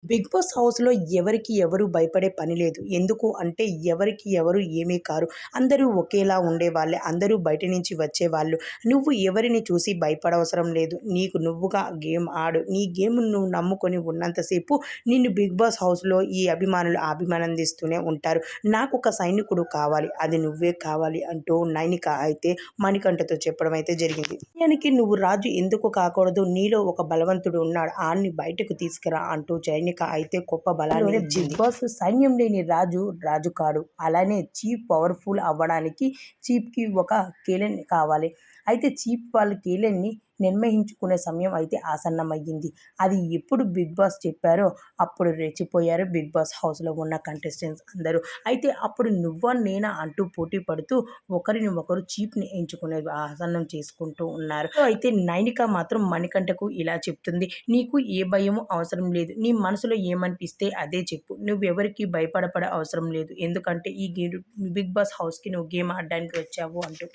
Big boss హౌస్‌లో ఎవరికి ఎవరు భయపడే పని లేదు. ఎందుకు అంటే ఎవరికి ఎవరు ఏమీ కారు. అందరూ ఒకేలా ఉండేవాళ్ళే. అందరూ బయట నుంచి వచ్చేవాళ్ళు. నువ్వు ఎవరిని చూసి భయపడవసరం లేదు. నీకు నువ్వుగా గేమ్ ఆడు. నీ గేమ్‌ని నువ్వు నమ్ముకొని ఉన్నంత సేపు నిన్ను బిగ్ బాస్ హౌస్‌లో ఈ అభిమానులు అభిమానందిస్తూనే ఉంటారు. నాకొక సైనికుడు కావాలి. అది నువ్వే కావాలి అంటూ నైనిక అయితే మణికంఠతో చెప్పడం అయితే జరిగింది. సైన్యానికి నువ్వు రాజు ఎందుకు కాకూడదు? నీలో ఒక బలవంతుడు ఉన్నాడు. ఆడిని బయటకు తీసుకురా అంటూ జైనిక అయితే గొప్ప బలాన్ని బిగ్ బాస్ సైన్యం లేని రాజు రాజు కాడు. అలానే చీఫ్ పవర్ఫుల్ అవ్వడానికి చీఫ్‌కి ఒక కేలెన్ కావాలి. అయితే చీఫ్ వాళ్ళ కేలెన్‌ని నిర్ణయించుకునే సమయం అయితే ఆసన్నమయ్యింది. అది ఎప్పుడు బిగ్ బాస్ చెప్పారో అప్పుడు రెచ్చిపోయారు బిగ్ బాస్ హౌస్‌లో ఉన్న కంటెస్టెంట్స్ అందరూ. అయితే అప్పుడు నువ్వా నేనా అంటూ పోటీ పడుతూ ఒకరిని ఒకరు చీఫ్‌ని ఎంచుకునే ఆసన్నం చేసుకుంటూ ఉన్నారు. సో, అయితే నైనిక మాత్రం మణికంఠకు ఇలా చెప్తుంది. నీకు ఏ భయము అవసరం లేదు. నీ మనసులో ఏమనిపిస్తే అదే చెప్పు. నువ్వెవరికీ భయపడ అవసరం లేదు. ఎందుకంటే ఈ బిగ్ బాస్ హౌస్‌కి నువ్వు గేమ్ ఆడడానికి వచ్చావు అంటూ.